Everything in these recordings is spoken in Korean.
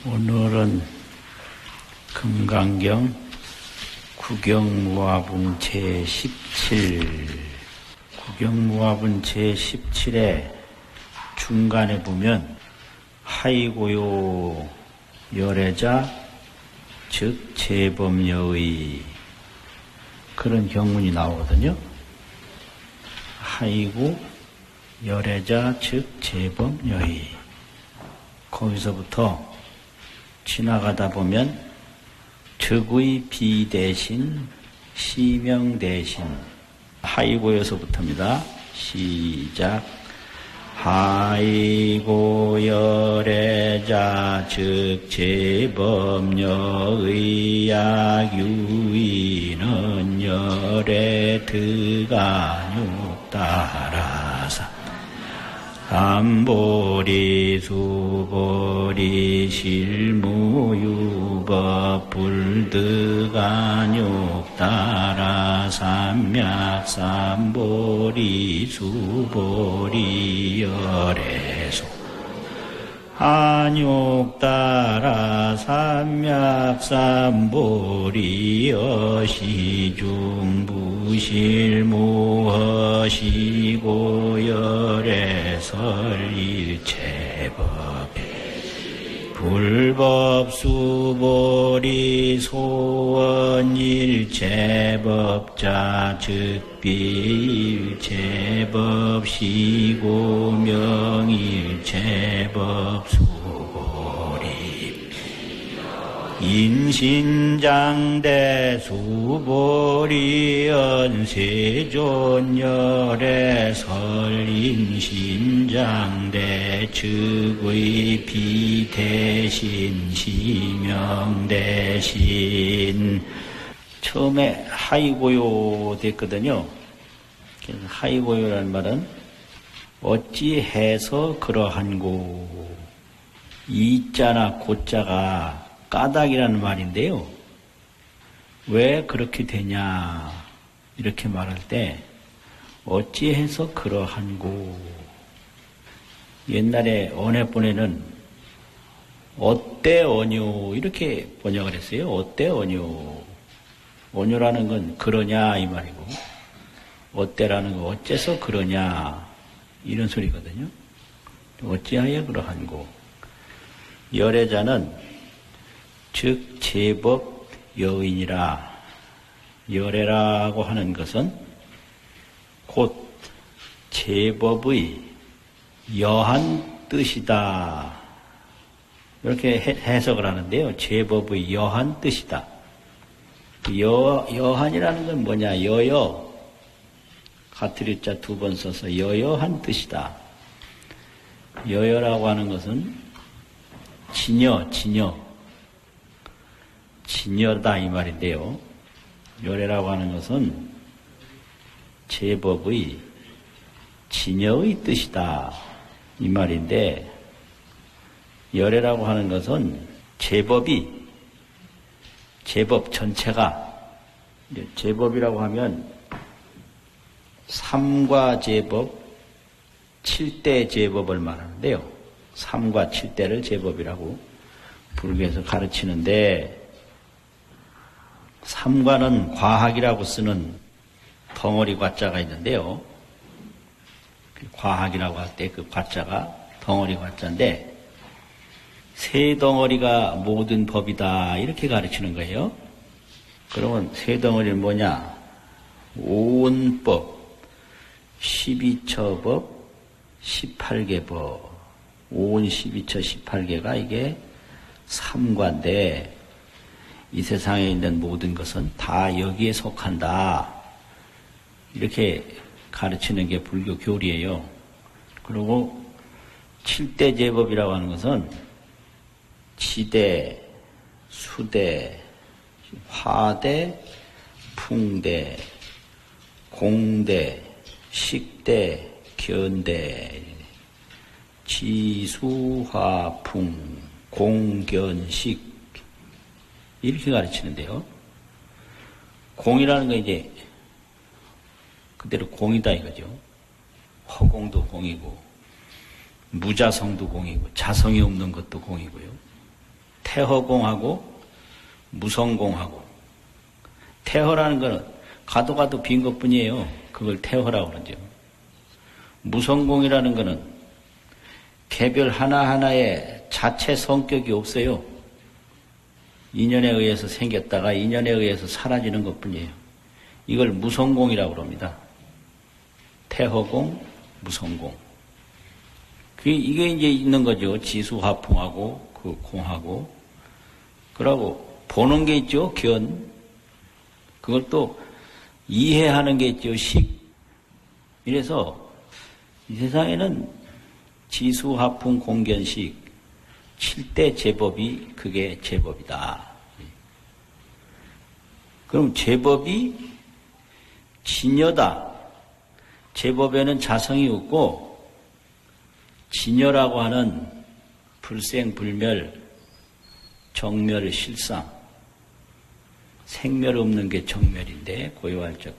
오늘은 금강경 구경무화분 제17 구경무화분 제17의 중간에 보면 하이고요 열애자 즉 재범여의 그런 경문이 나오거든요. 하이고 열애자 즉 재범여의 거기서부터 지나가다 보면 적의 비 대신 시명 대신 하이고에서부터입니다. 시작. 하이고 열애자 즉 재범여의 약유의는 열애 드가육 따라사 삼보리 수보리 실무유법 불드가육 따라 삼약 삼보리 수보리 열애소 한육 따라 삼약 삼보리 여시중부실무허시고 열애설일체법에 불법수보리 소원일체법자 즉비일체법시고명일체법수보리 인신장대 수보리 연세존열애 설인신장대 즉의 비대신 시명대신 처음에 하이고요 됐거든요. 하이고요라는 말은 어찌해서 그러한고 이자나 고자가 까닭이라는 말인데요. 왜 그렇게 되냐 이렇게 말할 때 어찌해서 그러한고 옛날에 언해본에는 어때 언요 이렇게 번역을 했어요. 어때 언요 언요라는 건 그러냐 이 말이고 어때라는 건 어째서 그러냐 이런 소리거든요. 어찌하여 그러한고 열애자는 즉 제법 여인이라 열애라고 하는 것은 곧 제법의 여한 뜻이다. 이렇게 해석을 하는데요. 제법의 여한 뜻이다. 여한이라는 건 뭐냐? 여여 가트리자 두 번 써서 여여한 뜻이다. 여여라고 하는 것은 진여다 이 말인데요. 열애라고 하는 것은 제법의 진여의 뜻이다 이 말인데 열애라고 하는 것은 제법 전체가 제법이라고 하면 삼과 제법 7대 제법을 말하는데요. 3과 7대를 제법이라고 불교에서 가르치는데 삼과는 과학이라고 쓰는 덩어리 과자가 있는데요. 과학이라고 할 때 그 과자가 덩어리 과자인데 세 덩어리가 모든 법이다 이렇게 가르치는 거예요. 그러면 세 덩어리는 뭐냐? 오온법, 12처법, 18개법, 오온 12처 18개가 이게 삼과인데 이 세상에 있는 모든 것은 다 여기에 속한다. 이렇게 가르치는 게 불교 교리예요. 그리고 7대 제법이라고 하는 것은 지대, 수대, 화대, 풍대, 공대, 식대, 견대, 지수화풍, 공견식 이렇게 가르치는데요. 공이라는 건 이제 그대로 공이다 이거죠. 허공도 공이고 무자성도 공이고 자성이 없는 것도 공이고요. 태허공하고 무성공하고. 태허라는 거는 가도 가도 빈 것뿐이에요. 그걸 태허라고 그러죠. 무성공이라는 거는 개별 하나하나에 자체 성격이 없어요. 인연에 의해서 생겼다가 인연에 의해서 사라지는 것뿐이에요. 이걸 무성공이라고 그럽니다. 태허공, 무성공. 이게 이제 있는 거죠. 지수화풍하고 그 공하고. 그러고 보는 게 있죠. 견. 그걸 또 이해하는 게 있죠. 식. 이래서 이 세상에는 지수화풍 공견식 7대 제법이 그게 제법이다. 그럼 제법이 진여다. 제법에는 자성이 없고 진여라고 하는 불생불멸 정멸 실상 생멸 없는 게 정멸인데 고요할적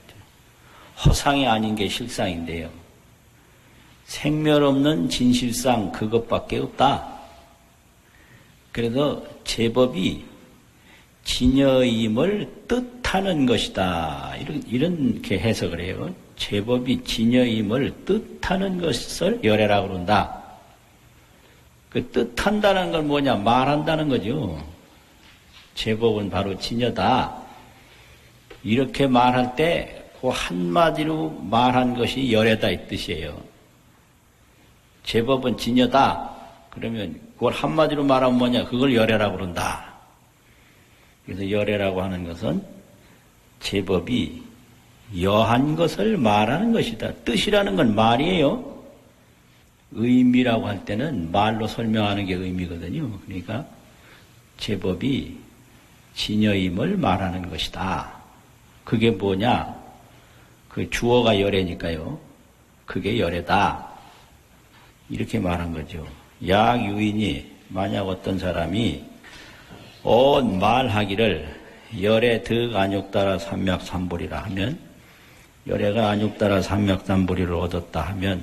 허상이 아닌 게 실상인데요. 생멸 없는 진실상 그것밖에 없다. 그래서 제법이 진여임을 뜻하는 것이다. 이렇게 해석을 해요. 제법이 진여임을 뜻하는 것을 열애라고 그런다. 그 뜻한다는 건 뭐냐? 말한다는 거죠. 제법은 바로 진여다. 이렇게 말할 때 그 한마디로 말한 것이 열애다 이 뜻이에요. 제법은 진여다. 그러면 그걸 한마디로 말하면 뭐냐? 그걸 열애라고 그런다. 그래서 열애라고 하는 것은 제법이 여한 것을 말하는 것이다. 뜻이라는 건 말이에요. 의미라고 할 때는 말로 설명하는 게 의미거든요. 그러니까 제법이 진여임을 말하는 것이다. 그게 뭐냐? 그 주어가 열애니까요. 그게 열애다. 이렇게 말한 거죠. 약유인이 만약 어떤 사람이 온 말하기를 열애 득 안욕따라 삼맥삼보리라 하면 열애가 안욕따라 삼맥삼보리를 얻었다 하면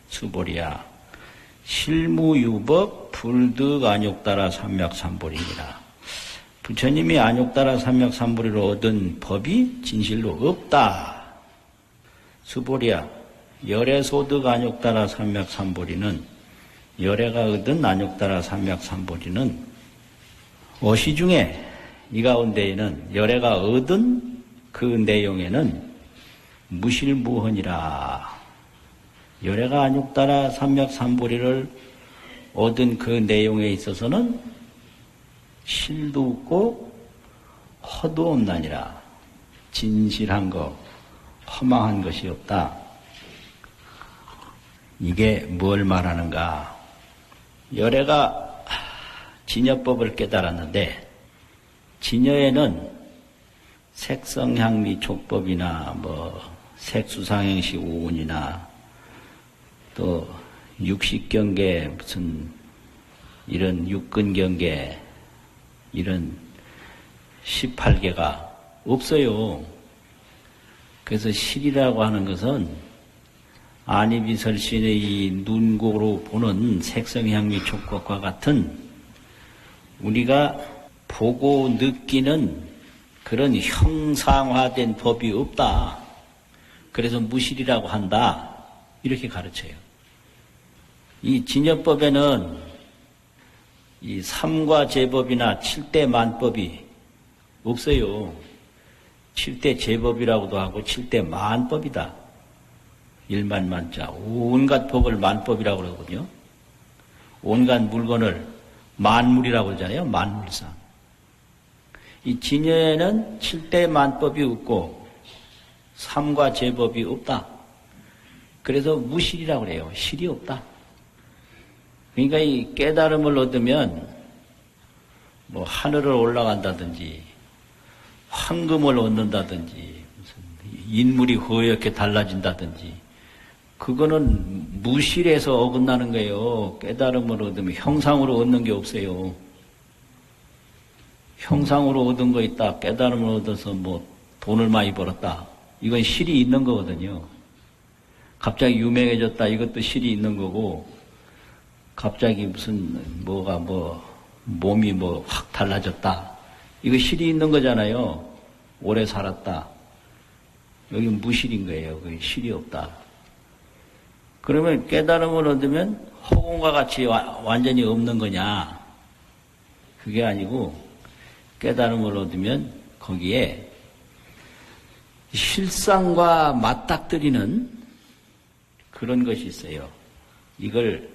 수보리야 실무유법 불득 안욕따라 삼맥삼보리니라. 부처님이 안욕따라 삼맥삼보리를 얻은 법이 진실로 없다. 수보리야 열애소득 안욕따라 삼맥삼보리는 열애가 얻은 안욕따라 삼맥삼보리는 어시 중에 이 가운데에는 열애가 얻은 그 내용에는 무실무헌이라. 열애가 안욕따라 삼맥삼보리를 얻은 그 내용에 있어서는 실도 없고 허도 없나니라. 진실한 거, 허망한 것이 없다. 이게 뭘 말하는가? 열애가 진여법을 깨달았는데 진여에는 색성향미 촉법이나 색수상행시 오운이나 또 육식경계 무슨 이런 육근경계 이런 18개가 없어요. 그래서 실이라고 하는 것은 안이비설신의 이 눈고로 보는 색성향미 촉법과 같은 우리가 보고 느끼는 그런 형상화된 법이 없다. 그래서 무실이라고 한다. 이렇게 가르쳐요. 이 진여법에는 이 삼과 제법이나 7대 만법이 없어요. 7대 제법이라고도 하고 7대 만법이다. 일만만자. 온갖 법을 만법이라고 그러거든요. 온갖 물건을 만물이라고 그러잖아요. 만물상. 이 진여에는 7대 만법이 없고 삼과 제법이 없다. 그래서 무실이라고 그래요. 실이 없다. 그러니까 이 깨달음을 얻으면 하늘을 올라간다든지 황금을 얻는다든지 무슨 인물이 허옇게 달라진다든지 그거는 무실에서 어긋나는 거예요. 깨달음을 얻으면 형상으로 얻는 게 없어요. 형상으로 얻은 거 있다. 깨달음을 얻어서 돈을 많이 벌었다. 이건 실이 있는 거거든요. 갑자기 유명해졌다. 이것도 실이 있는 거고 갑자기 무슨 몸이 뭐 확 달라졌다. 이거 실이 있는 거잖아요. 오래 살았다. 여기 무실인 거예요. 그 실이 없다. 그러면 깨달음을 얻으면 허공과 같이 완전히 없는 거냐? 그게 아니고 깨달음을 얻으면 거기에 실상과 맞닥뜨리는 그런 것이 있어요. 이걸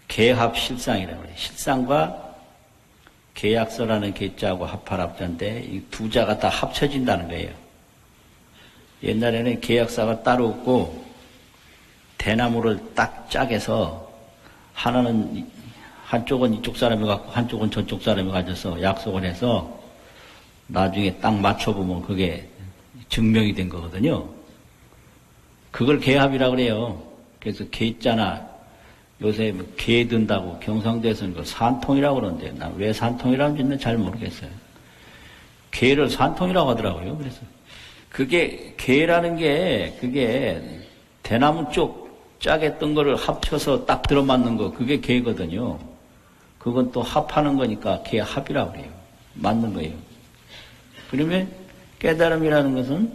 계합실상이라고 해요. 실상과 계약서라는 계자하고 합할합자인데 이 두 자가 다 합쳐진다는 거예요. 옛날에는 계약사가 따로 없고 대나무를 딱 짜게서 하나는 한쪽은 이쪽 사람이 갖고 한쪽은 저쪽 사람이 가져서 약속을 해서 나중에 딱 맞춰보면 그게 증명이 된 거거든요. 그걸 계합이라고 그래요. 그래서 계자나 요새 뭐 개 든다고 경상도에서는 그 산통이라고 그러는데 난 왜 산통이라는지는 잘 모르겠어요. 개를 산통이라고 하더라고요. 그래서 그게 개라는 게 그게 대나무 쪽 짜게 뜬 거를 합쳐서 딱 들어맞는 거 그게 개거든요. 그건 또 합하는 거니까 개합이라고 그래요. 맞는 거예요. 그러면 깨달음이라는 것은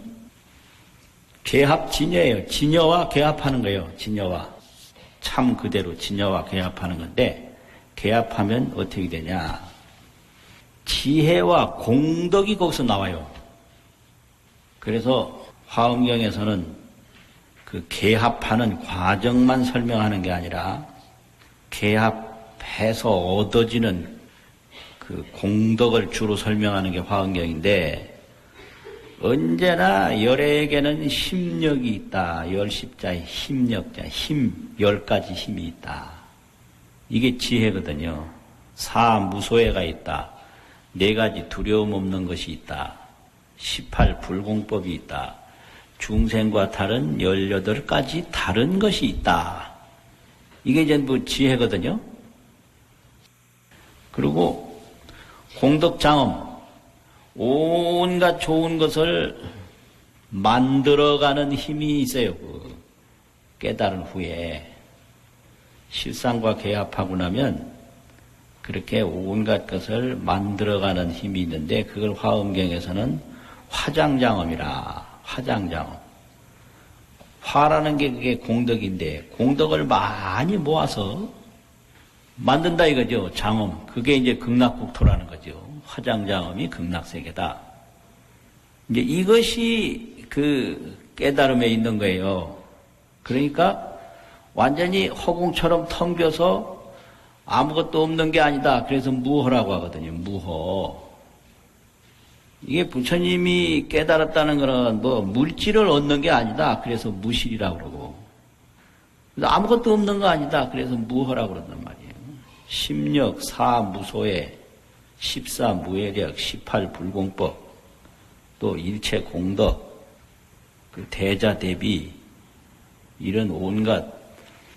개합 진여예요. 진여와 개합하는 거예요. 진여와 참 그대로 진여와 개합하는 건데 개합하면 어떻게 되냐? 지혜와 공덕이 거기서 나와요. 그래서 화엄경에서는 그 개합하는 과정만 설명하는 게 아니라 개합해서 얻어지는 그 공덕을 주로 설명하는 게 화엄경인데 언제나 열에게는 힘력이 있다. 열십자의 힘력자, 힘, 10가지 힘이 있다. 이게 지혜거든요. 사무소해가 있다. 4가지 두려움 없는 것이 있다. 18 불공법이 있다. 중생과 다른 18가지 다른 것이 있다. 이게 전부 지혜거든요. 그리고 공덕장엄. 온갖 좋은 것을 만들어가는 힘이 있어요. 그 깨달은 후에 실상과 개합하고 나면 그렇게 온갖 것을 만들어가는 힘이 있는데 그걸 화엄경에서는 화장장엄이라. 화장장엄. 화라는 게 그게 공덕인데 공덕을 많이 모아서 만든다 이거죠. 장엄. 그게 이제 극락국토라는 거죠. 화장장엄이 극락세계다. 이제 이것이 그 깨달음에 있는 거예요. 그러니까 완전히 허공처럼 텅 비어서 아무것도 없는 게 아니다. 그래서 무허라고 하거든요. 무허. 이게 부처님이 깨달았다는 거는 뭐 물질을 얻는 게 아니다. 그래서 무실이라고 그러고. 아무것도 없는 거 아니다. 그래서 무허라고 그런단 말이에요. 심력, 사무소에 14 무예력, 18 불공법, 또 일체 공덕, 그 대자 대비, 이런 온갖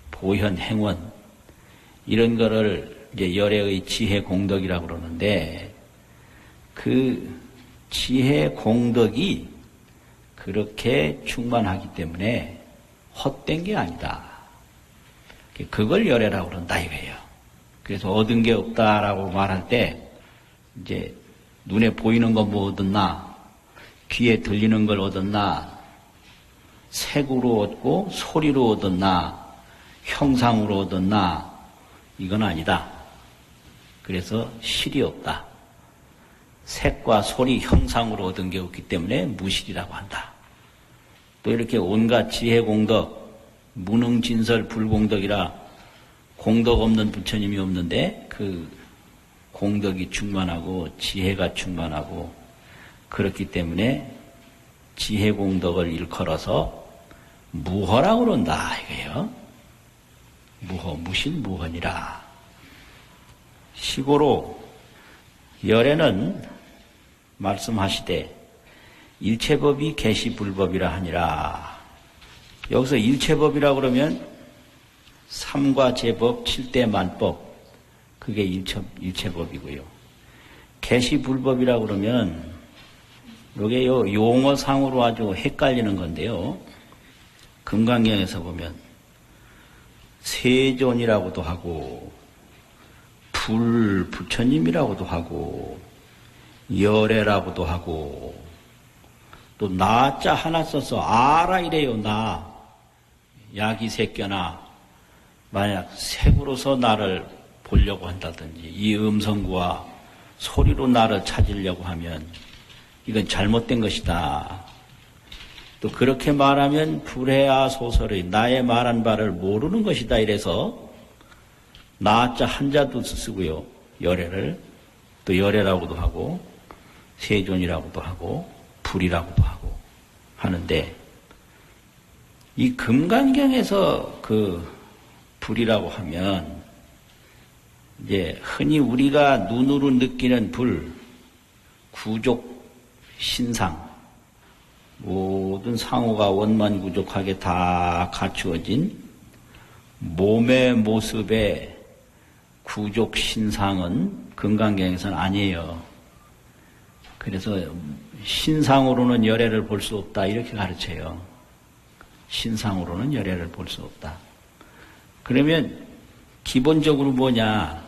보현 행원, 이런 거를 이제 열애의 지혜 공덕이라고 그러는데, 그 지혜 공덕이 그렇게 충만하기 때문에 헛된 게 아니다. 그걸 열애라고 그런다 이거예요. 그래서 얻은 게 없다라고 말할 때, 이제 눈에 보이는 거 뭐 얻었나, 귀에 들리는 걸 얻었나, 색으로 얻고 소리로 얻었나, 형상으로 얻었나, 이건 아니다. 그래서 실이 없다. 색과 소리, 형상으로 얻은 게 없기 때문에 무실이라고 한다. 또 이렇게 온갖 지혜 공덕, 무능진설 불공덕이라 공덕 없는 부처님이 없는데 그 공덕이 충만하고 지혜가 충만하고 그렇기 때문에 지혜 공덕을 일컬어서 무허라고 그런다 이거예요. 무허, 무실 무허니라. 시고로 열에는 말씀하시되 일체법이 개시불법이라 하니라. 여기서 일체법이라 그러면 삼과 제법, 7대 만법, 그게 일체법이고요. 개시불법이라 그러면 이게 용어상으로 아주 헷갈리는 건데요. 금강경에서 보면 세존이라고도 하고 부처님이라고도 하고 열애라고도 하고 또 나자 하나 써서 아라 이래요. 나 약이 새껴나 만약 색으로서 나를 보려고 한다든지 이 음성과 소리로 나를 찾으려고 하면 이건 잘못된 것이다. 또 그렇게 말하면 불해야 소설의 나의 말한 바를 모르는 것이다. 이래서 나자 한자도 쓰고요. 열애를 또 열애라고도 하고 세존이라고도 하고 불이라고도 하고 하는데 이 금강경에서 그 불이라고 하면 이제 흔히 우리가 눈으로 느끼는 불, 구족, 신상, 모든 상호가 원만구족하게 다 갖추어진 몸의 모습의 구족 신상은 금강경에서는 아니에요. 그래서 신상으로는 열애를 볼 수 없다 이렇게 가르쳐요. 신상으로는 열애를 볼 수 없다. 그러면 기본적으로 뭐냐?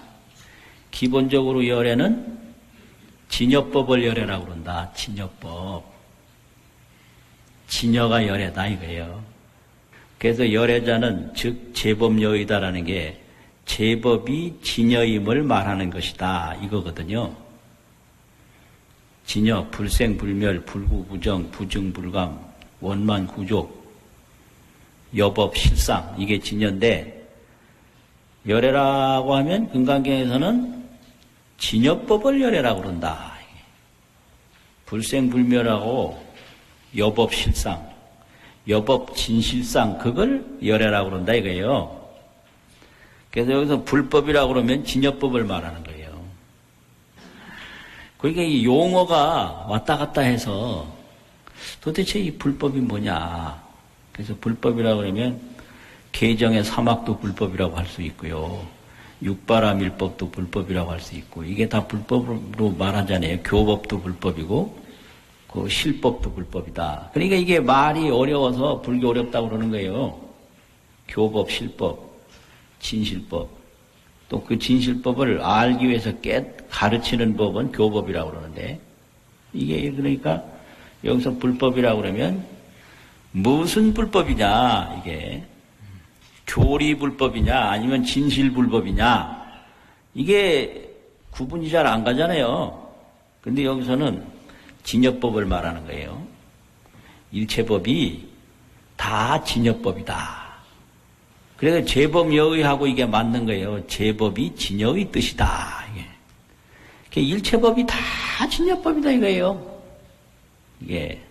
기본적으로 열애는 진여법을 열애라고 그런다. 진여법. 진여가 열애다 이거예요. 그래서 열애자는 즉 제법여의다라는 게 제법이 진여임을 말하는 것이다 이거거든요. 진여, 불생불멸, 불구부정, 부증불감, 원만구족, 여법실상 이게 진여인데 열애라고 하면 금강경에서는 진여법을 열애라고 그런다. 불생불멸하고 여법실상, 여법진실상 그걸 열애라고 그런다 이거예요. 그래서 여기서 불법이라고 그러면 진여법을 말하는 거예요. 그러니까 이 용어가 왔다 갔다 해서 도대체 이 불법이 뭐냐. 그래서 불법이라고 그러면 개정의 사막도 불법이라고 할 수 있고요. 육바라밀법도 불법이라고 할 수 있고 이게 다 불법으로 말하잖아요. 교법도 불법이고 그 실법도 불법이다. 그러니까 이게 말이 어려워서 불교 어렵다고 그러는 거예요. 교법, 실법, 진실법. 또 그 진실법을 알기 위해서 가르치는 법은 교법이라고 그러는데 이게 그러니까 여기서 불법이라고 그러면 무슨 불법이냐 이게 교리 불법이냐 아니면 진실 불법이냐 이게 구분이 잘 안 가잖아요. 근데 여기서는 진여법을 말하는 거예요. 일체법이 다 진여법이다. 그래서 제법여의하고 이게 맞는 거예요. 제법이 진여의 뜻이다. 이게 일체법이 다 진여법이다 이거예요. 이게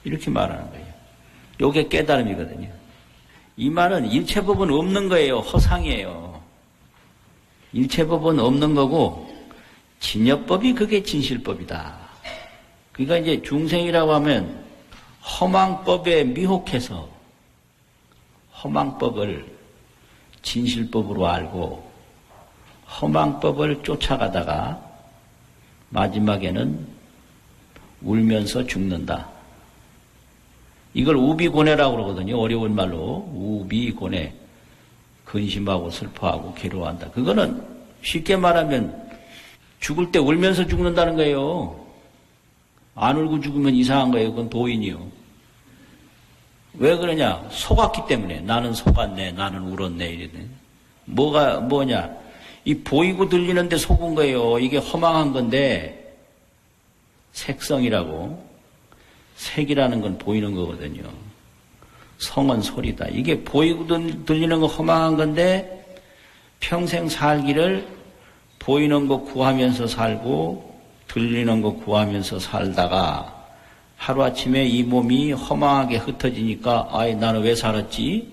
이렇게 말하는 거예요. 이게 깨달음이거든요. 이 말은 일체법은 없는 거예요. 허상이에요. 일체법은 없는 거고 진여법이 그게 진실법이다. 그러니까 이제 중생이라고 하면 허망법에 미혹해서 허망법을 진실법으로 알고 허망법을 쫓아가다가 마지막에는 울면서 죽는다. 이걸 우비고뇌라고 그러거든요. 어려운 말로 우비고뇌. 근심하고 슬퍼하고 괴로워한다. 그거는 쉽게 말하면 죽을 때 울면서 죽는다는 거예요. 안 울고 죽으면 이상한 거예요. 그건 도인이요. 왜 그러냐? 속았기 때문에. 나는 속았네. 나는 울었네. 이러네. 뭐냐? 이 보이고 들리는데 속은 거예요. 이게 허망한 건데 색성이라고. 색이라는 건 보이는 거거든요. 성은 소리다. 이게 보이고 들리는 거 허망한 건데 평생 살기를 보이는 거 구하면서 살고 들리는 거 구하면서 살다가 하루아침에 이 몸이 허망하게 흩어지니까 아이 나는 왜 살았지?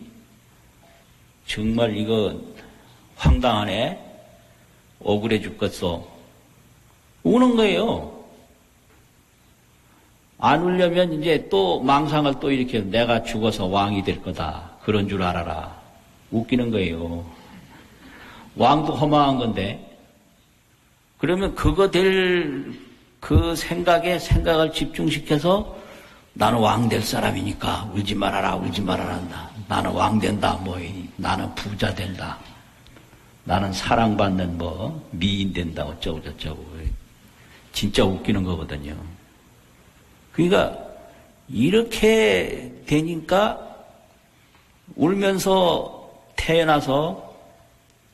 정말 이거 황당하네. 억울해 죽겠어. 우는 거예요. 안 울려면 이제 또 망상을 또 이렇게 내가 죽어서 왕이 될 거다. 그런 줄 알아라. 웃기는 거예요. 왕도 허망한 건데. 그러면 그거 될 그 생각을 집중시켜서 나는 왕 될 사람이니까 울지 말아라, 울지 말아라 한다. 나는 왕 된다, 나는 부자 된다. 나는 사랑받는 뭐 미인 된다 어쩌고 저쩌고 진짜 웃기는 거거든요. 그러니까 이렇게 되니까 울면서 태어나서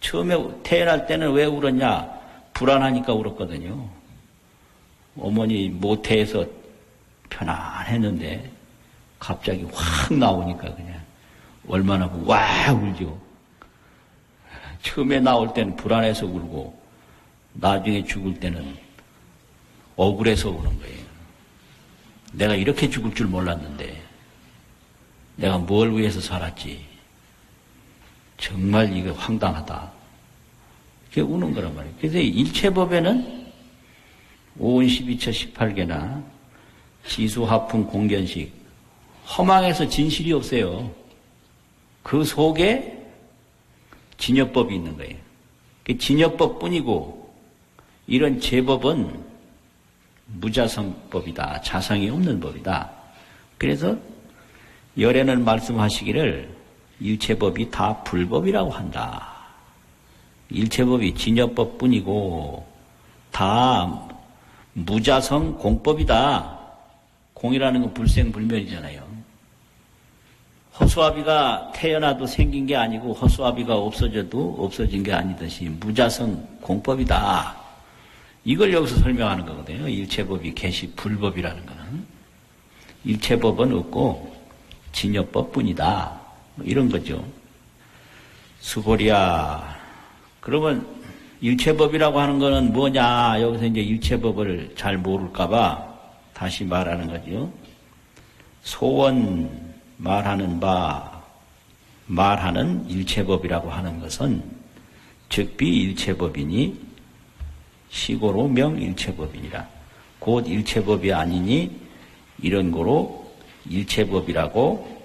처음에 태어날 때는 왜 울었냐? 불안하니까 울었거든요. 어머니 모태에서 편안했는데 갑자기 확 나오니까 그냥 얼마나 와 울죠. 처음에 나올 때는 불안해서 울고 나중에 죽을 때는 억울해서 우는 거예요. 내가 이렇게 죽을 줄 몰랐는데 내가 뭘 위해서 살았지. 정말 이거 황당하다. 그게 우는 거란 말이에요. 그래서 일체법에는 오은 12처 18개나 지수화풍 공견식 허망해서 진실이 없어요. 그 속에 진여법이 있는 거예요. 그 진여법뿐이고 이런 제법은 무자성법이다. 자성이 없는 법이다. 그래서 열에는 말씀하시기를 일체법이 다 불법이라고 한다. 일체법이 진여법뿐이고 다 무자성 공법이다. 공이라는 건 불생불멸이잖아요. 허수아비가 태어나도 생긴 게 아니고 허수아비가 없어져도 없어진 게 아니듯이 무자성 공법이다. 이걸 여기서 설명하는 거거든요. 일체법이 개시 불법이라는 거는. 일체법은 없고 진여법뿐이다. 뭐 이런 거죠. 수보리야. 그러면 일체법이라고 하는 거는 뭐냐? 여기서 이제 일체법을 잘 모를까봐 다시 말하는 거죠. 소원 말하는 일체법이라고 하는 것은 즉비 일체법이니 시고로 명일체법이니라. 곧 일체법이 아니니 이런 거로 일체법이라고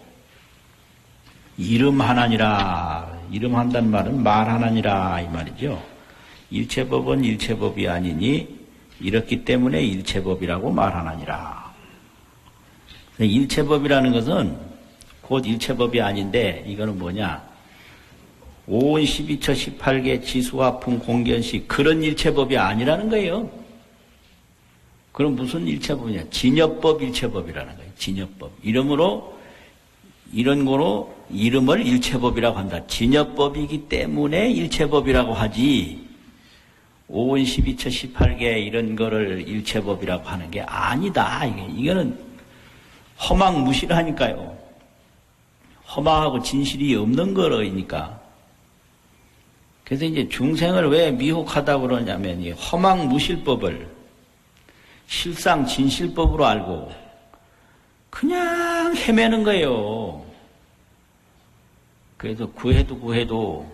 이름하나니라. 이름한단 말은 말하나니라 이 말이죠. 일체법은 일체법이 아니니 이렇기 때문에 일체법이라고 말하나니라. 일체법이라는 것은 곧 일체법이 아닌데 이거는 뭐냐? 오은 12처 18개 지수화풍 공견식 그런 일체법이 아니라는 거예요. 그럼 무슨 일체법이냐? 진여법 일체법이라는 거예요. 진여법. 이름으로 이런 거로 이름을 일체법이라고 한다. 진여법이기 때문에 일체법이라고 하지. 오은 12처 18개 이런 거를 일체법이라고 하는 게 아니다. 이거는 허망무실하니까요. 허망하고 진실이 없는 거니까. 그래서 이제 중생을 왜 미혹하다고 그러냐면 이 허망무실법을 실상 진실법으로 알고 그냥 헤매는 거예요. 그래서 구해도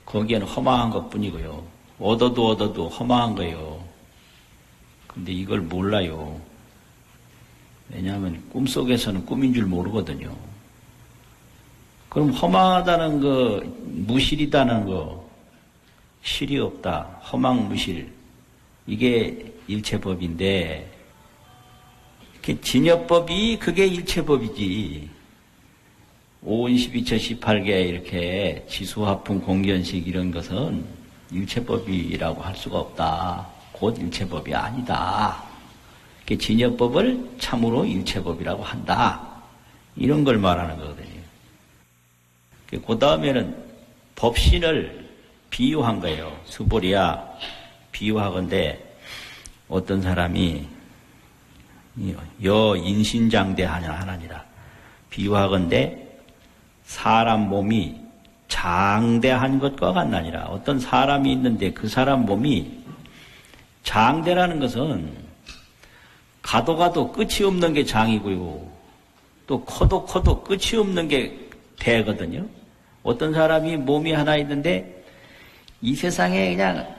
거기에는 허망한 것뿐이고요. 얻어도 허망한 거예요. 근데 이걸 몰라요. 왜냐하면 꿈속에서는 꿈인 줄 모르거든요. 그럼 허망하다는 거, 무실이다는 거, 실이 없다, 허망무실, 이게 일체법인데, 진여법이 그게 일체법이지. 오은 12처 18개 이렇게 지수화풍 공견식 이런 것은 일체법이라고 할 수가 없다. 곧 일체법이 아니다. 진여법을 참으로 일체법이라고 한다. 이런 걸 말하는 거거든요. 그 다음에는 법신을 비유한 거예요. 수보리야 비유하건대 어떤 사람이 인신장대하니라. 비유하건대 사람 몸이 장대한 것과 같나니라. 어떤 사람이 있는데 그 사람 몸이 장대라는 것은 가도 끝이 없는 게 장이고요. 또 커도 끝이 없는 게 대거든요. 어떤 사람이 몸이 하나 있는데 이 세상에 그냥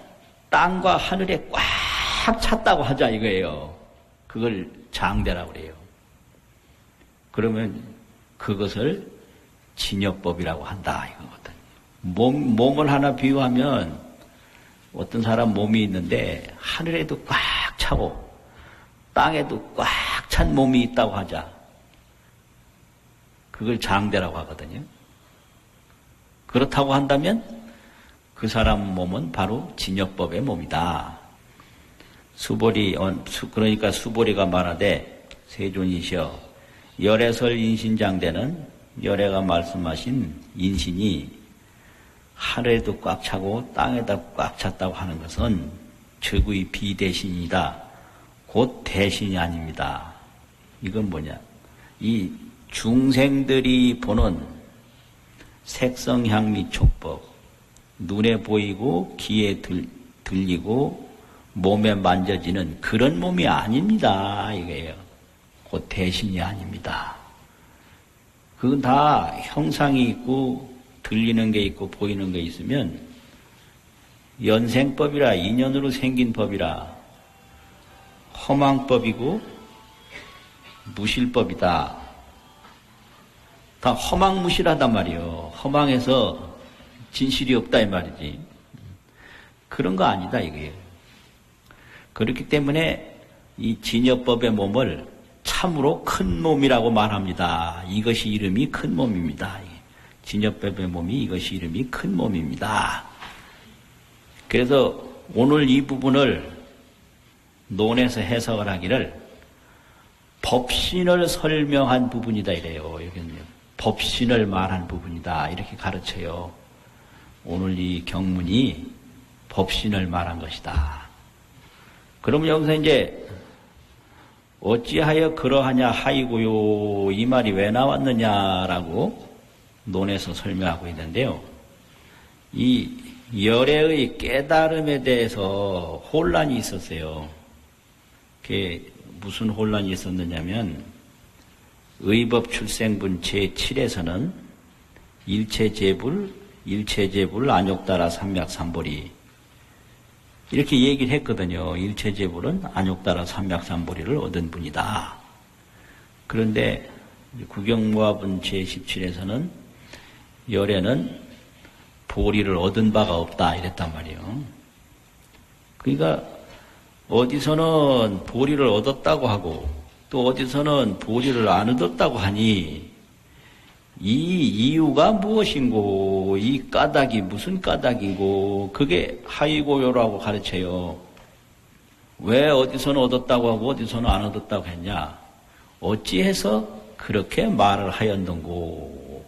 땅과 하늘에 꽉 찼다고 하자 이거예요. 그걸 장대라고 그래요. 그러면 그것을 진여법이라고 한다 이거거든요. 몸을 하나 비유하면 어떤 사람 몸이 있는데 하늘에도 꽉 차고 땅에도 꽉 찬 몸이 있다고 하자. 그걸 장대라고 하거든요. 그렇다고 한다면 그 사람 몸은 바로 진여법의 몸이다. 그러니까 수보리가 말하되 세존이시여 열애설 인신장대는 열애가 말씀하신 인신이 하늘에도 꽉 차고 땅에다 꽉 찼다고 하는 것은 최고의 비대신이다. 곧 대신이 아닙니다. 이건 뭐냐? 이 중생들이 보는 색성향미 촉법, 눈에 보이고 귀에 들리고 몸에 만져지는 그런 몸이 아닙니다. 이거예요. 곧 대신이 아닙니다. 그건 다 형상이 있고 들리는 게 있고 보이는 게 있으면 연생법이라 인연으로 생긴 법이라 허망법이고 무실법이다. 다 허망무실하단 말이요. 허망해서 진실이 없다 이 말이지. 그런 거 아니다 이거예요. 그렇기 때문에 이 진여법의 몸을 참으로 큰 몸이라고 말합니다. 이것이 이름이 큰 몸입니다. 진여법의 몸이 이것이 이름이 큰 몸입니다. 그래서 오늘 이 부분을 논해서 해석을 하기를 법신을 설명한 부분이다 이래요. 여기는요. 법신을 말한 부분이다 이렇게 가르쳐요. 오늘 이 경문이 법신을 말한 것이다. 그러면 여기서 이제 어찌하여 그러하냐 하이고요 이 말이 왜 나왔느냐라고 논해서 설명하고 있는데요. 이 열애의 깨달음에 대해서 혼란이 있었어요. 그게 무슨 혼란이 있었느냐면 의법 출생분 제7에서는 일체재불 안욕따라 삼맥삼보리 이렇게 얘기를 했거든요. 일체재불은 안욕따라 삼맥삼보리를 얻은 분이다. 그런데 구경모합은 제17에서는 열애는 보리를 얻은 바가 없다 이랬단 말이에요. 그러니까 어디서는 보리를 얻었다고 하고 또 어디서는 보리를 안 얻었다고 하니 이 이유가 무엇인고 이 까닭이 무슨 까닭이고 그게 하이고요라고 가르쳐요. 왜 어디서는 얻었다고 하고 어디서는 안 얻었다고 했냐. 어찌해서 그렇게 말을 하였는고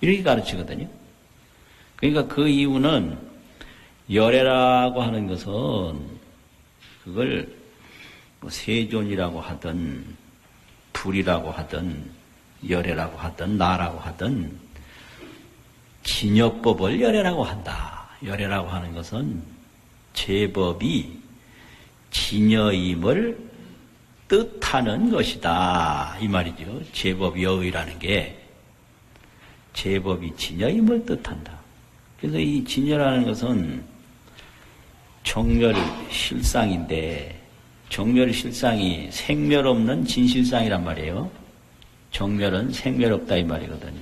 이렇게 가르치거든요. 그러니까 그 이유는 열애라고 하는 것은 그걸 세존이라고 하든 불이라고 하든 열애라고 하든 나라고 하든 진여법을 열애라고 한다. 열애라고 하는 것은 제법이 진여임을 뜻하는 것이다. 이 말이죠. 제법 여의라는 게 제법이 진여임을 뜻한다. 그래서 이 진여라는 것은 정멸실상인데 정멸실상이 생멸 없는 진실상이란 말이에요. 정멸은 생멸 없다 이 말이거든요.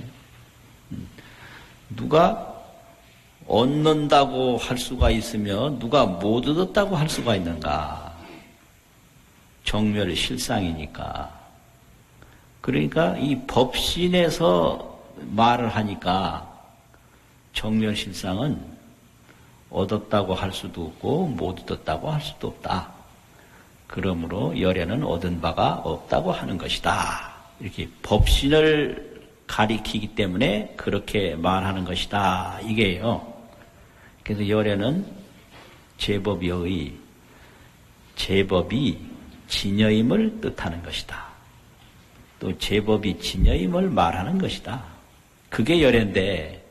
누가 얻는다고 할 수가 있으며 누가 못 얻었다고 할 수가 있는가? 정멸실상이니까. 그러니까 이 법신에서 말을 하니까 정멸실상은 얻었다고 할 수도 없고 못 얻었다고 할 수도 없다. 그러므로 열애는 얻은 바가 없다고 하는 것이다. 이렇게 법신을 가리키기 때문에 그렇게 말하는 것이다. 이게요. 그래서 열애는 제법의 제법이 진여임을 뜻하는 것이다. 또 제법이 진여임을 말하는 것이다. 그게 열애인데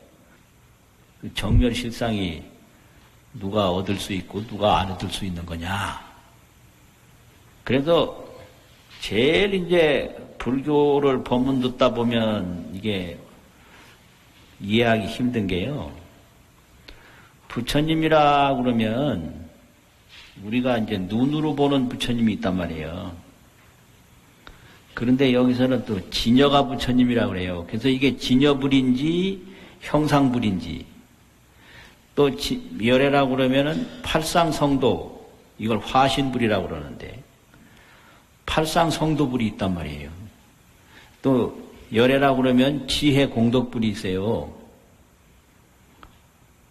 정멸실상이 누가 얻을 수 있고 누가 안 얻을 수 있는 거냐. 그래서 제일 이제 불교를 법문 듣다 보면 이게 이해하기 힘든 게요. 부처님이라 그러면 우리가 이제 눈으로 보는 부처님이 있단 말이에요. 그런데 여기서는 또 진여가 부처님이라 그래요. 그래서 이게 진여불인지 형상불인지 또 열애라고 그러면은 팔상성도 이걸 화신불이라고 그러는데 팔상성도불이 있단 말이에요. 또 열애라고 그러면 지혜공덕불이 있어요.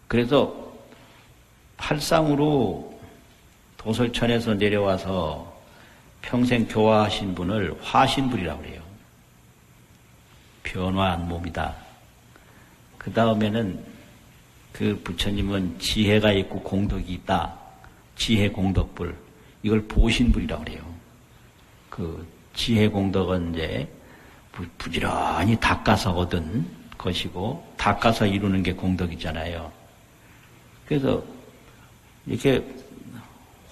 그래서 팔상으로 도솔천에서 내려와서 평생 교화하신 분을 화신불이라고 그래요. 변화한 몸이다. 그 다음에는 그 부처님은 지혜가 있고 공덕이 있다. 지혜 공덕불. 이걸 보신불이라고 그래요. 그 지혜 공덕은 이제 부지런히 닦아서 얻은 것이고, 닦아서 이루는 게 공덕이잖아요. 그래서 이렇게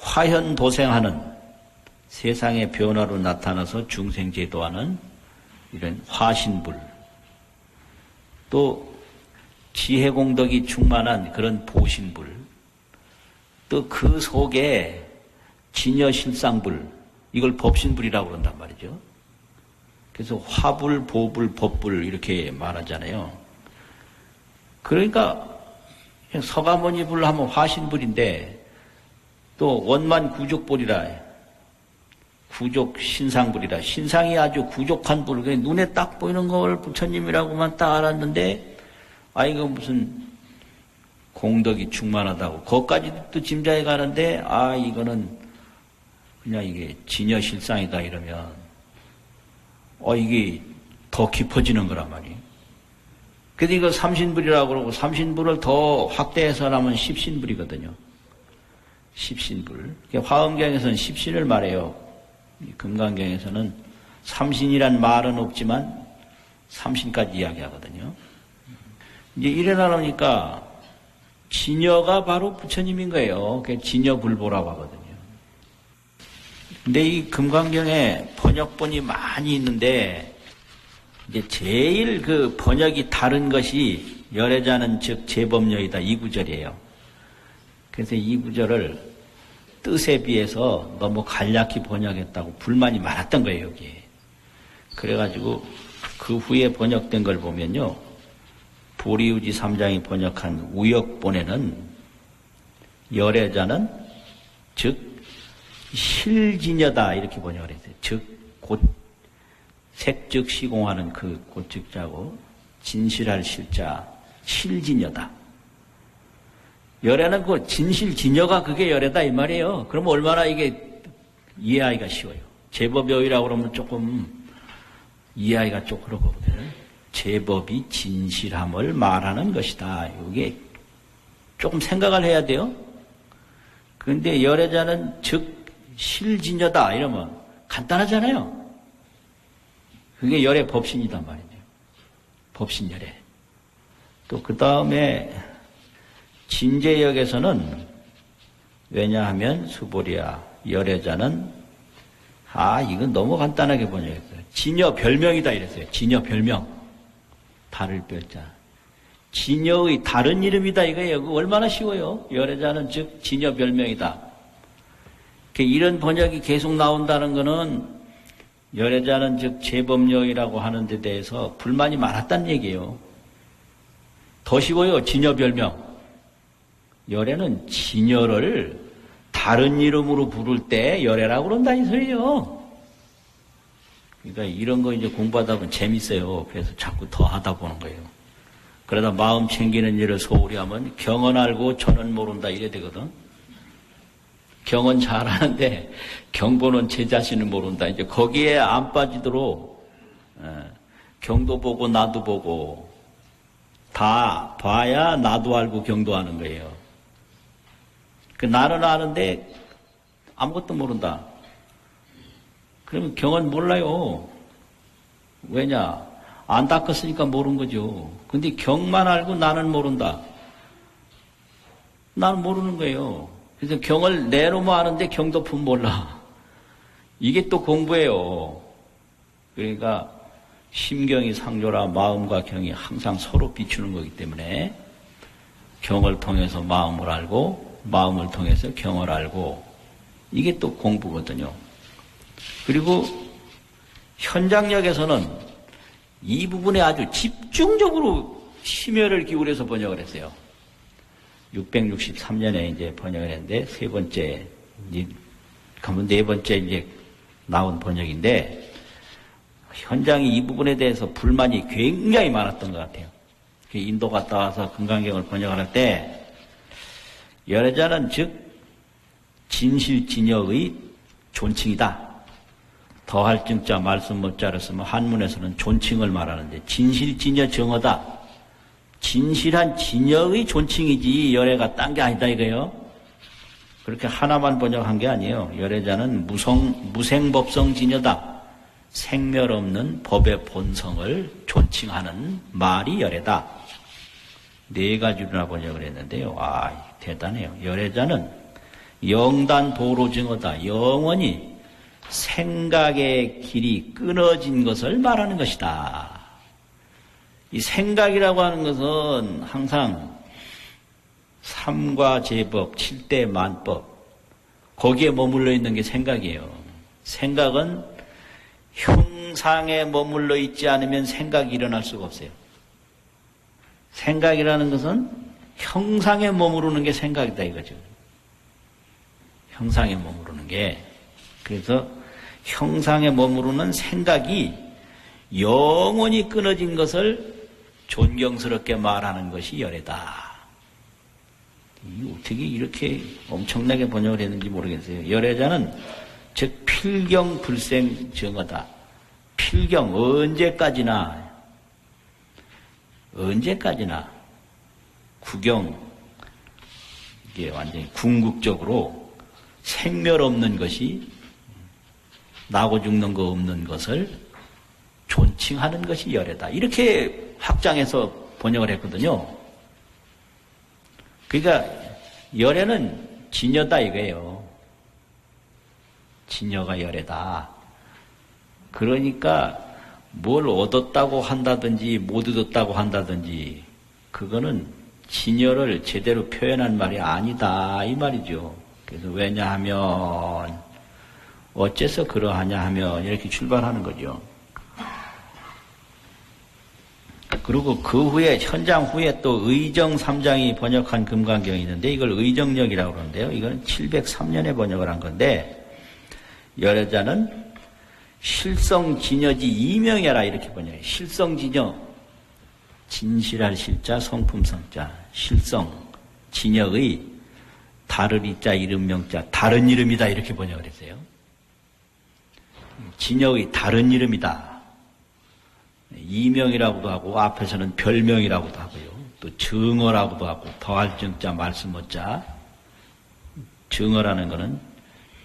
화현도생하는 세상의 변화로 나타나서 중생제도하는 이런 화신불, 또 지혜공덕이 충만한 그런 보신불, 또 그 속에 진여실상불, 이걸 법신불이라고 그런단 말이죠. 그래서 화불, 보불, 법불 이렇게 말하잖아요. 그러니까 서가모니불 하면 화신불인데, 또 원만 구족불이라, 구족 신상불이라, 신상이 아주 구족한 불, 눈에 딱 보이는 걸 부처님이라고만 딱 알았는데, 이거 무슨 공덕이 충만하다고 거기까지 또 짐작해 가는데, 이거는 그냥 이게 진여실상이다 이러면 이게 더 깊어지는 거란 말이에요. 그래서 이거 삼신불이라고 그러고, 삼신불을 더 확대해서 하면 십신불이거든요. 십신불. 화엄경에서는 십신을 말해요. 금강경에서는 삼신이란 말은 없지만 삼신까지 이야기하거든요. 이제 이래 나오니까 진여가 바로 부처님인 거예요. 그게 진여불보라고 하거든요. 근데 이 금강경에 번역본이 많이 있는데, 이제 제일 그 번역이 다른 것이 열애자는 즉 제법녀이다, 이 구절이에요. 그래서 이 구절을 뜻에 비해서 너무 간략히 번역했다고 불만이 많았던 거예요, 여기에. 그래가지고 그 후에 번역된 걸 보면요, 보리우지 3장이 번역한 우역본에는 열애자는 즉 실진여다 이렇게 번역을 했어요. 즉 곧 색즉 시공하는 그 곧즉자고, 진실할 실자 실진여다. 열애는 그 진실 진여가 그게 열애다 이 말이에요. 그러면 얼마나 이게 이해하기가 쉬워요. 제법여이라고 그러면 조금 이해하기가 좀 그러거든요. 제법이 진실함을 말하는 것이다. 이게 조금 생각을 해야 돼요. 그런데 열애자는 즉 실진여다 이러면 간단하잖아요. 그게 열애 법신이단 말이에요. 법신열애. 또 그 다음에 진제역에서는, 왜냐하면 수보리야 열애자는, 이건 너무 간단하게 번역했어요. 진여 별명이다 이랬어요. 진여 별명. 달을 별자. 진여의 다른 이름이다 이거예요. 얼마나 쉬워요. 열애자는 즉 진여 별명이다. 이런 번역이 계속 나온다는 것은 열애자는 즉 제법녀이라고 하는 데 대해서 불만이 많았다는 얘기예요. 더 쉬워요. 진여 별명. 열애는 진여를 다른 이름으로 부를 때 열애라고 그런다 이 소리예요. 그러니까 이런 거 이제 공부하다 보면 재밌어요. 그래서 자꾸 더 하다 보는 거예요. 그러다 마음 챙기는 일을 소홀히 하면 경언 알고 전언 모른다 이래 되거든. 경언 잘하는데 경보는 제 자신을 모른다. 이제 거기에 안 빠지도록 경도 보고 나도 보고 다 봐야 나도 알고 경도하는 거예요. 나는 아는데 아무것도 모른다. 그러면 경은 몰라요. 왜냐? 안 닦았으니까 모르는 거죠. 근데 경만 알고 나는 모른다. 나는 모르는 거예요. 그래서 경을 내놓으면 아는데 경도품 몰라. 이게 또 공부예요. 그러니까 심경이 상조라 마음과 경이 항상 서로 비추는 거기 때문에 경을 통해서 마음을 알고 마음을 통해서 경을 알고, 이게 또 공부거든요. 그리고 현장역에서는 이 부분에 아주 집중적으로 심혈을 기울여서 번역을 했어요. 663년에 이제 번역을 했는데, 네 번째 이제 나온 번역인데, 현장이 이 부분에 대해서 불만이 굉장히 많았던 것 같아요. 인도 갔다 와서 금강경을 번역을 할 때, 열애자는 즉 진실진여의 존칭이다. 더할 증자 말씀 못자를 쓰면 한문에서는 존칭을 말하는데 진실진여 정어다. 진실한 진여의 존칭이지 열애가 딴 게 아니다 이거예요. 그렇게 하나만 번역한 게 아니에요. 열애자는 무생법성 진여다. 생멸 없는 법의 본성을 존칭하는 말이 열애다. 네 가지로나 번역을 했는데요. 대단해요. 열애자는 영단 도로증어다. 영원히 생각의 길이 끊어진 것을 말하는 것이다. 이 생각이라고 하는 것은 항상 삼과제법, 칠대만법 거기에 머물러 있는 게 생각이에요. 생각은 형상에 머물러 있지 않으면 생각이 일어날 수가 없어요. 생각이라는 것은 형상에 머무르는 게 생각이다 이거죠. 형상에 머무르는 게. 그래서 형상에 머무르는 생각이 영원히 끊어진 것을 존경스럽게 말하는 것이 열애다. 어떻게 이렇게 엄청나게 번역을 했는지 모르겠어요. 열애자는 즉 필경 불생 정어다. 필경 언제까지나 구경 이게 완전히 궁극적으로 생멸 없는 것이 나고 죽는 거 없는 것을 존칭하는 것이 열애다. 이렇게 확장해서 번역을 했거든요. 그러니까 열애는 진여다 이거예요. 진여가 열애다. 그러니까 뭘 얻었다고 한다든지 못 얻었다고 한다든지 그거는 진여를 제대로 표현한 말이 아니다 이 말이죠. 그래서 왜냐하면 어째서 그러하냐 하면 이렇게 출발하는 거죠. 그리고 그 후에 현장 후에 또 의정 3장이 번역한 금강경이 있는데 이걸 의정역이라고 그러는데요. 이건 703년에 번역을 한 건데 열애자는 실성진여지 이명여라 이렇게 번역해요. 실성진여 진실할 실자 성품성자 실성 진여의 다르리자 이름명자 다른 이름이다 이렇게 번역을 했어요. 진여의 다른 이름이다. 이명이라고도 하고 앞에서는 별명이라고도 하고요. 또 정어라고도 하고 더할 정자 말씀 못자 정어라는 것은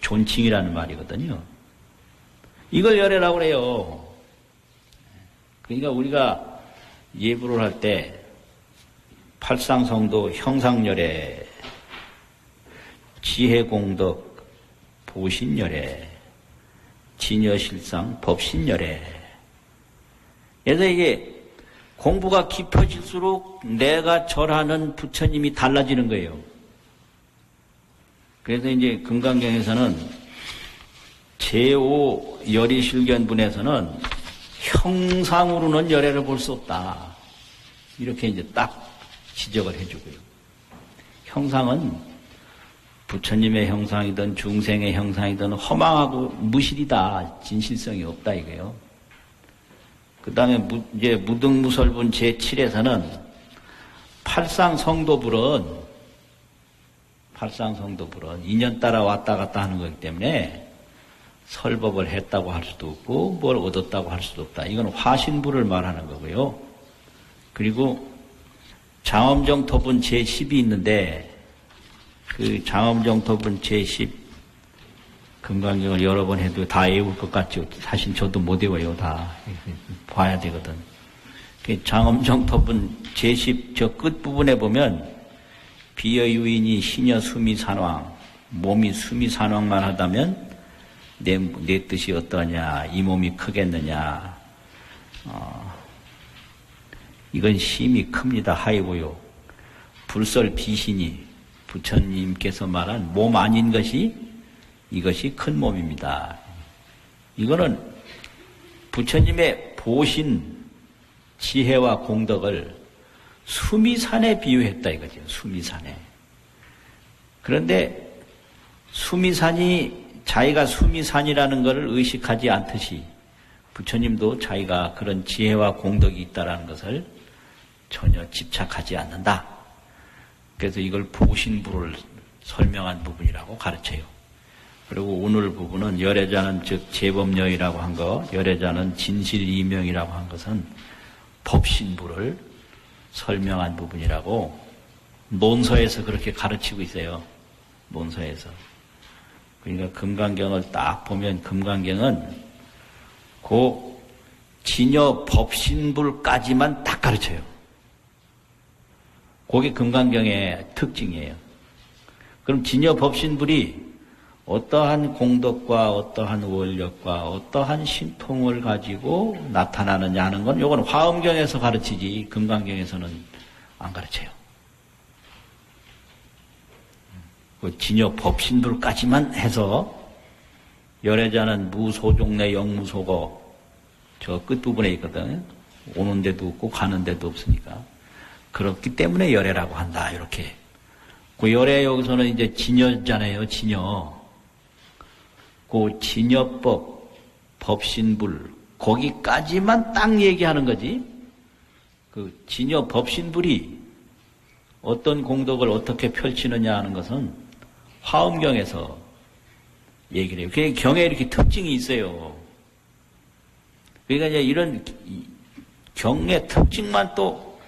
존칭이라는 말이거든요. 이걸 열애라고 그래요. 그러니까 우리가 예불을 할 때 팔상성도 형상열애 지혜공덕 보신열애 진여실상 법신열애 그래서 이게 공부가 깊어질수록 내가 절하는 부처님이 달라지는 거예요. 그래서 이제 금강경에서는 제5 열의실견분에서는 형상으로는 열애를 볼 수 없다. 이렇게 이제 딱 지적을 해주고요. 형상은 부처님의 형상이든 중생의 형상이든 허망하고 무실이다. 진실성이 없다 이거예요. 그 다음에 이제 무등무설분 제7에서는 팔상성도불은 인연 따라 왔다 갔다 하는 거기 때문에 설법을 했다고 할 수도 없고 뭘 얻었다고 할 수도 없다. 이건 화신부를 말하는 거고요. 그리고 장엄정토분 제10이 있는데 그 장엄정토분 제10 금강경을 여러 번 해도 다 외울 것 같죠. 사실 저도 못 외워요. 다 봐야 되거든. 그 장엄정토분 제10 저 끝부분에 보면 비여유인이 시녀 수미산왕 몸이 수미산왕만 하다면 내 뜻이 어떠냐, 이 몸이 크겠느냐, 이건 심이 큽니다. 하이고요. 불설 비신이 부처님께서 말한 몸 아닌 것이 이것이 큰 몸입니다. 이거는 부처님의 보신 지혜와 공덕을 수미산에 비유했다 이거죠. 수미산에. 그런데 수미산이 자기가 수미산이라는 것을 의식하지 않듯이 부처님도 자기가 그런 지혜와 공덕이 있다는 것을 전혀 집착하지 않는다. 그래서 이걸 보신부를 설명한 부분이라고 가르쳐요. 그리고 오늘 부분은 열애자는 즉 제법녀이라고 한 거, 열애자는 진실이명이라고 한 것은 법신부를 설명한 부분이라고 논서에서 그렇게 가르치고 있어요. 논서에서. 그러니까 금강경을 딱 보면 금강경은 그 진여 법신불까지만 딱 가르쳐요. 그게 금강경의 특징이에요. 그럼 진여 법신불이 어떠한 공덕과 어떠한 원력과 어떠한 신통을 가지고 나타나느냐 하는 건 이건 화엄경에서 가르치지 금강경에서는 안 가르쳐요. 그 진여 법신불까지만 해서 열애자는 무소종내 영무소고 저 끝부분에 있거든. 오는 데도 없고 가는 데도 없으니까. 그렇기 때문에 열애라고 한다. 이렇게. 그 열애 여기서는 이제 진여잖아요. 진여. 그 진여법, 법신불 거기까지만 딱 얘기하는 거지. 그 진여 법신불이 어떤 공덕을 어떻게 펼치느냐 하는 것은 화엄경에서 얘기를 해요. 그게 경에 이렇게 특징이 있어요. 그러니까 이제 이런 경의 특징만 또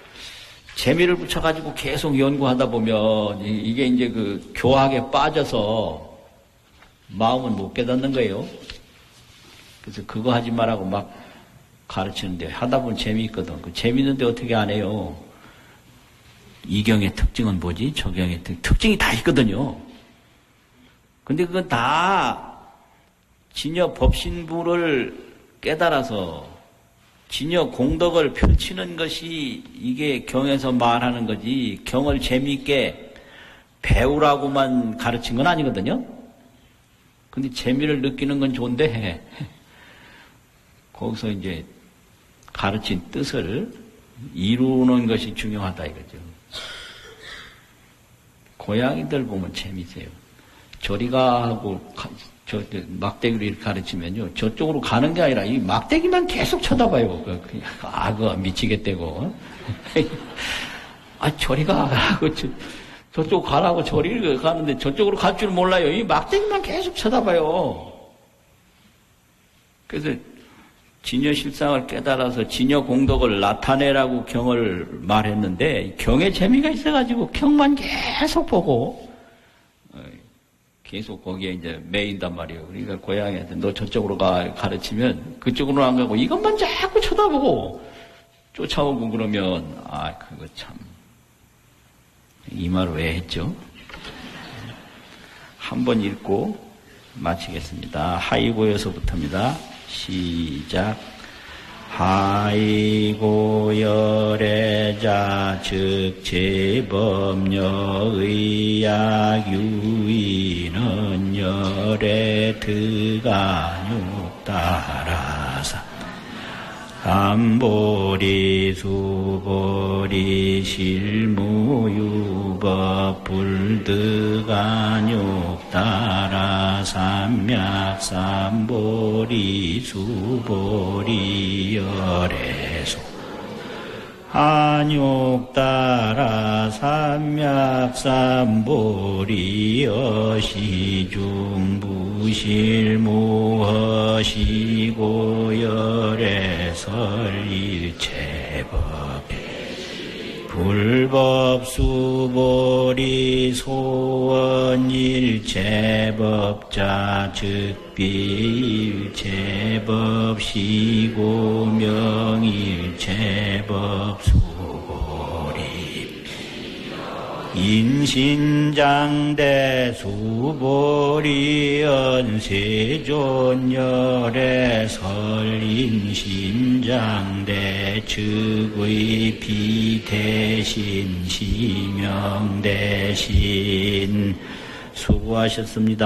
재미를 붙여가지고 계속 연구하다 보면 이게 이제 그 교학에 빠져서 마음은 못 깨닫는 거예요. 그래서 그거 하지 말라고 막 가르치는데 하다 보면 재미있거든. 그 재미있는데 어떻게 안 해요? 이 경의 특징은 뭐지? 저 경의 특징이 다 있거든요. 근데 그건 다 진여 법신부를 깨달아서 진여 공덕을 펼치는 것이 이게 경에서 말하는 거지 경을 재미있게 배우라고만 가르친 건 아니거든요. 근데 재미를 느끼는 건 좋은데 거기서 이제 가르친 뜻을 이루는 것이 중요하다 이거죠. 고양이들 보면 재미있어요. 저리가 하고 저 막대기로 이렇게 가르치면요 저쪽으로 가는 게 아니라 이 막대기만 계속 쳐다봐요. 악어 미치겠대고 아 저리가 하고 저쪽 가라고 저리 가는데 저쪽으로 갈 줄 몰라요. 이 막대기만 계속 쳐다봐요. 그래서 진여 실상을 깨달아서 진여 공덕을 나타내라고 경을 말했는데 경에 재미가 있어가지고 경만 계속 보고 계속 거기에 이제 매인단 말이에요. 그러니까 고양이한테 너 저쪽으로 가르치면 그쪽으로 안 가고 이것만 자꾸 쳐다보고 쫓아오고 그러면 그거 참 이 말을 왜 했죠? 한번 읽고 마치겠습니다. 하이고에서부터입니다. 시작. 하이고 열애자 즉 제법녀 의약 유의는 열애 드가육 따라사 삼보리 수보리 실무유법 불드가육 따라 삼약 삼보리 수보리 열애소 한육 따라 삼약 삼보리 여시중부실 무허시고 열애 설일체법 불법 수보리 소원일체법자 즉비일체법 시고명일체법 수보리 인신장대 수보리 연세존열애 설인신장대 즉의 비대신 시명대신 수고하셨습니다.